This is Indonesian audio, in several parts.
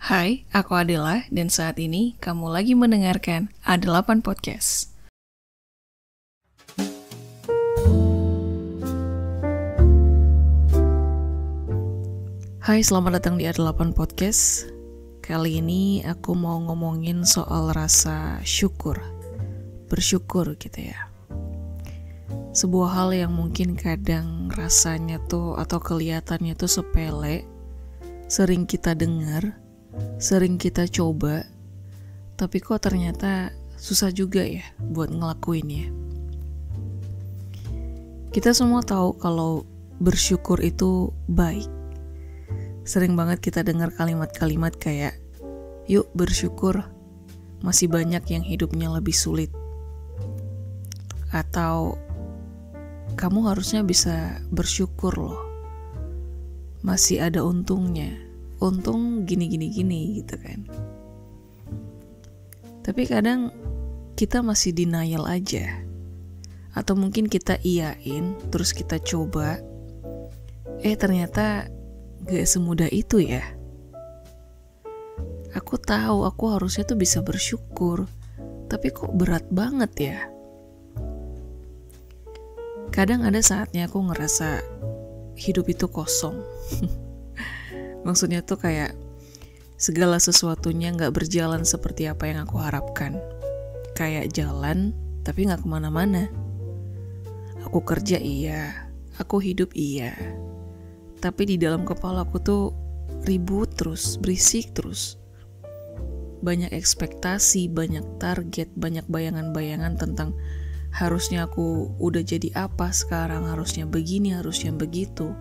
Hai, aku Adela dan saat ini kamu lagi mendengarkan A8 Podcast. Hai, selamat datang di A8 Podcast. Kali ini aku mau ngomongin soal rasa syukur. Bersyukur gitu ya. Sebuah hal yang mungkin kadang rasanya tuh atau kelihatannya tuh sepele, sering kita dengar, sering kita coba, tapi kok ternyata susah juga ya buat ngelakuinnya. Kita semua tahu kalau bersyukur itu baik. Sering banget kita dengar kalimat-kalimat kayak, yuk bersyukur, masih banyak yang hidupnya lebih sulit. Atau, kamu harusnya bisa bersyukur loh, masih ada untungnya. Untung gini gitu kan. Tapi kadang kita masih denial aja. Atau mungkin kita iyain, terus kita coba, ternyata gak semudah itu ya. Aku tahu aku harusnya tuh bisa bersyukur, tapi kok berat banget ya. Kadang ada saatnya aku ngerasa hidup itu kosong. Maksudnya tuh kayak segala sesuatunya gak berjalan seperti apa yang aku harapkan. Kayak jalan, tapi gak kemana-mana. Aku kerja iya, aku hidup iya. Tapi di dalam kepala aku tuh ribut terus, berisik terus. Banyak ekspektasi, banyak target, banyak bayangan-bayangan tentang harusnya aku udah jadi apa sekarang, harusnya begini, harusnya begitu.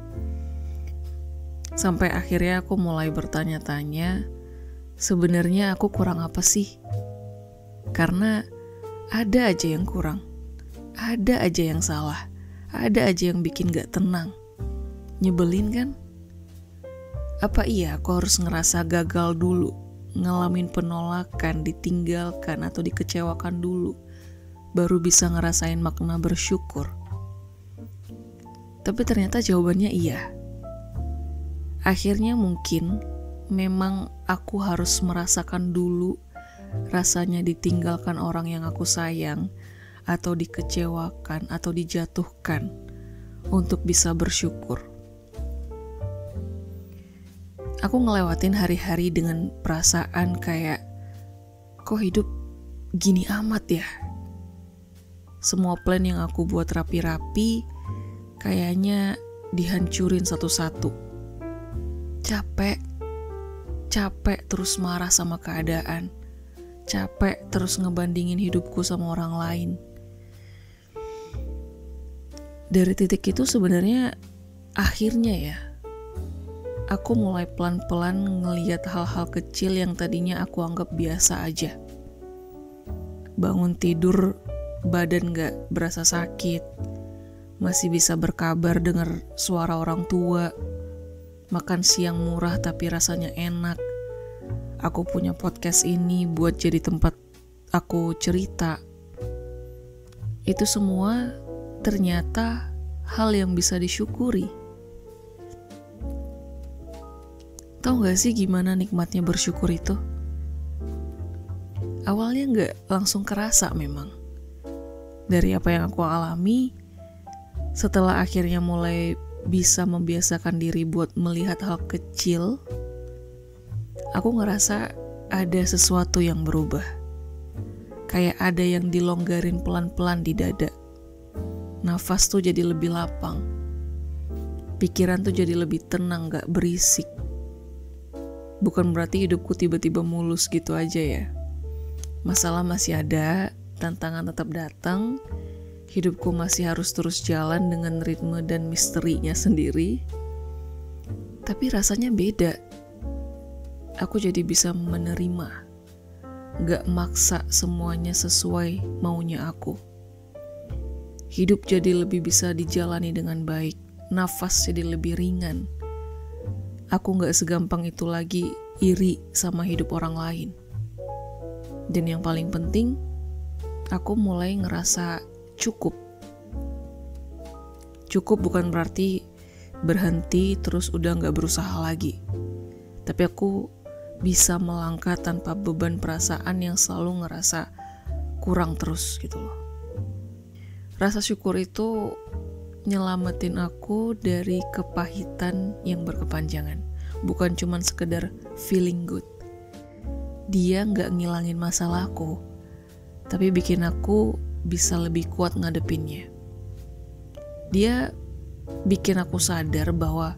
Sampai akhirnya aku mulai bertanya-tanya, sebenarnya aku kurang apa sih? Karena ada aja yang kurang, ada aja yang salah, ada aja yang bikin gak tenang. Nyebelin kan? Apa iya aku harus ngerasa gagal dulu, ngalamin penolakan, ditinggalkan atau dikecewakan dulu, baru bisa ngerasain makna bersyukur? Tapi ternyata jawabannya iya. Akhirnya mungkin memang aku harus merasakan dulu rasanya ditinggalkan orang yang aku sayang, atau dikecewakan, atau dijatuhkan, untuk bisa bersyukur. Aku ngelewatin hari-hari dengan perasaan kayak, kok hidup gini amat ya? Semua plan yang aku buat rapi-rapi kayaknya dihancurin satu-satu. Capek terus marah sama keadaan. Capek terus ngebandingin hidupku sama orang lain. Dari titik itu sebenarnya akhirnya ya, aku mulai pelan-pelan ngelihat hal-hal kecil yang tadinya aku anggap biasa aja. Bangun tidur, badan gak berasa sakit, masih bisa berkabar dengar suara orang tua, makan siang murah tapi rasanya enak. Aku punya podcast ini buat jadi tempat aku cerita. Itu semua ternyata hal yang bisa disyukuri. Tahu gak sih gimana nikmatnya bersyukur itu? Awalnya gak langsung kerasa memang. Dari apa yang aku alami, setelah akhirnya mulai bisa membiasakan diri buat melihat hal kecil, aku ngerasa ada sesuatu yang berubah. Kayak ada yang dilonggarin pelan-pelan di dada. Nafas tuh jadi lebih lapang. Pikiran tuh jadi lebih tenang, gak berisik. Bukan berarti hidupku tiba-tiba mulus gitu aja ya. Masalah masih ada, tantangan tetap datang. Hidupku masih harus terus jalan dengan ritme dan misterinya sendiri. Tapi rasanya beda. Aku jadi bisa menerima. Gak maksa semuanya sesuai maunya aku. Hidup jadi lebih bisa dijalani dengan baik. Nafas jadi lebih ringan. Aku gak segampang itu lagi iri sama hidup orang lain. Dan yang paling penting, aku mulai ngerasa cukup. Cukup bukan berarti berhenti terus udah gak berusaha lagi. Tapi aku bisa melangkah tanpa beban perasaan yang selalu ngerasa kurang terus gitu loh. Rasa syukur itu nyelamatin aku dari kepahitan yang berkepanjangan. Bukan cuman sekedar feeling good. Dia gak ngilangin masalahku, tapi bikin aku bisa lebih kuat ngadepinnya. Dia bikin aku sadar bahwa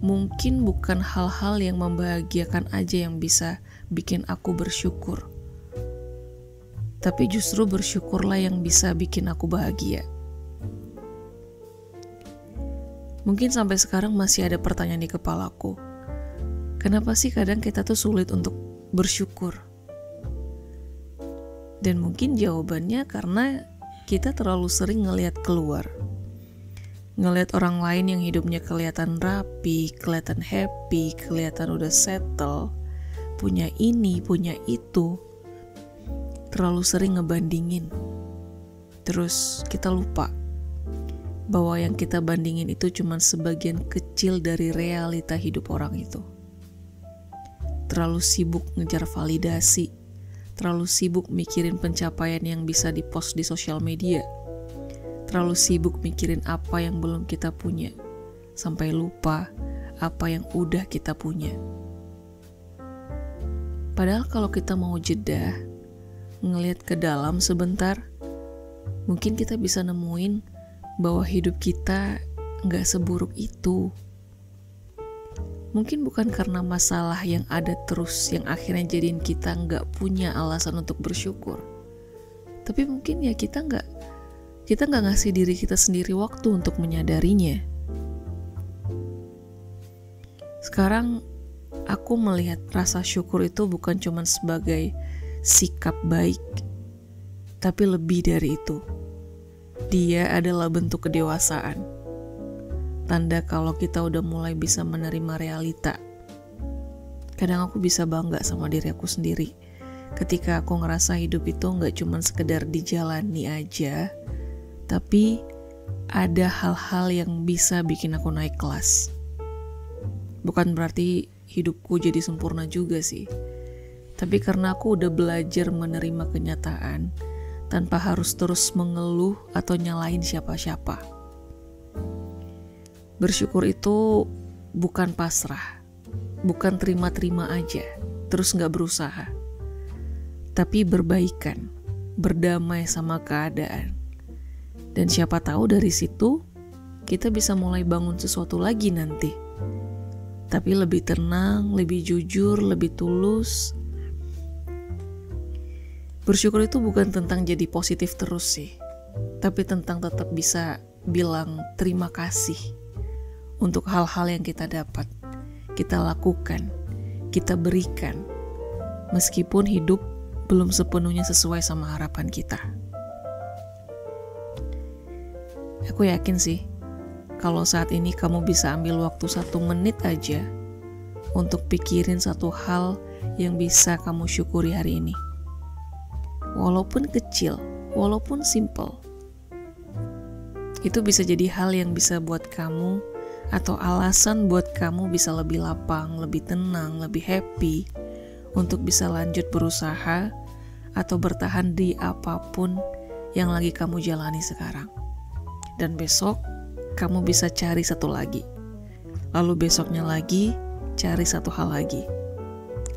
mungkin bukan hal-hal yang membahagiakan aja yang bisa bikin aku bersyukur. Tapi justru bersyukurlah yang bisa bikin aku bahagia. Mungkin sampai sekarang masih ada pertanyaan di kepalaku. Kenapa sih kadang kita tuh sulit untuk bersyukur? Dan mungkin jawabannya karena kita terlalu sering ngelihat keluar. Ngelihat orang lain yang hidupnya kelihatan rapi, kelihatan happy, kelihatan udah settle, punya ini, punya itu. Terlalu sering ngebandingin. Terus kita lupa bahwa yang kita bandingin itu cuma sebagian kecil dari realita hidup orang itu. Terlalu sibuk ngejar validasi, terlalu sibuk mikirin pencapaian yang bisa dipost di sosial media, terlalu sibuk mikirin apa yang belum kita punya, sampai lupa apa yang udah kita punya. Padahal kalau kita mau jeda, ngelihat ke dalam sebentar, mungkin kita bisa nemuin bahwa hidup kita gak seburuk itu. Mungkin bukan karena masalah yang ada terus yang akhirnya jadiin kita gak punya alasan untuk bersyukur. Tapi mungkin ya kita gak ngasih diri kita sendiri waktu untuk menyadarinya. Sekarang aku melihat rasa syukur itu bukan cuma sebagai sikap baik, tapi lebih dari itu. Dia adalah bentuk kedewasaan. Tanda kalau kita udah mulai bisa menerima realita. Kadang aku bisa bangga sama diri aku sendiri ketika aku ngerasa hidup itu gak cuma sekedar dijalani aja, tapi ada hal-hal yang bisa bikin aku naik kelas. Bukan berarti hidupku jadi sempurna juga sih, tapi karena aku udah belajar menerima kenyataan tanpa harus terus mengeluh atau nyalain siapa-siapa. Bersyukur itu bukan pasrah, bukan terima-terima aja, terus gak berusaha, tapi berbaikan, berdamai sama keadaan. Dan siapa tahu dari situ kita bisa mulai bangun sesuatu lagi nanti. Tapi lebih tenang, lebih jujur, lebih tulus. Bersyukur itu bukan tentang jadi positif terus sih, tapi tentang tetap bisa bilang terima kasih untuk hal-hal yang kita dapat, kita lakukan, kita berikan, meskipun hidup belum sepenuhnya sesuai sama harapan kita. Aku yakin sih, kalau saat ini kamu bisa ambil waktu 1 menit aja untuk pikirin satu hal yang bisa kamu syukuri hari ini. Walaupun kecil, walaupun simple, itu bisa jadi hal yang bisa buat kamu atau alasan buat kamu bisa lebih lapang, lebih tenang, lebih happy untuk bisa lanjut berusaha atau bertahan di apapun yang lagi kamu jalani sekarang. Dan besok kamu bisa cari satu lagi, lalu besoknya lagi cari satu hal lagi.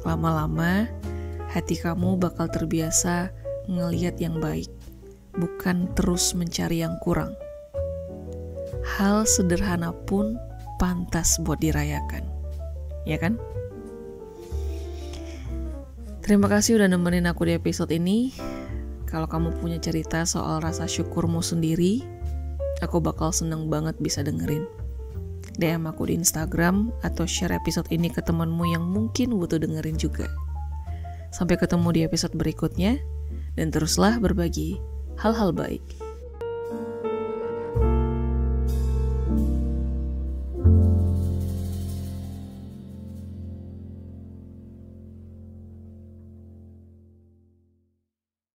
Lama-lama hati kamu bakal terbiasa ngelihat yang baik, bukan terus mencari yang kurang. Hal sederhana pun pantas buat dirayakan, ya kan? Terima kasih udah nemenin aku di episode ini. Kalau kamu punya cerita soal rasa syukurmu sendiri, aku bakal seneng banget bisa dengerin. DM aku di Instagram atau share episode ini ke temanmu yang mungkin butuh dengerin juga. Sampai ketemu di episode berikutnya, dan teruslah berbagi hal-hal baik.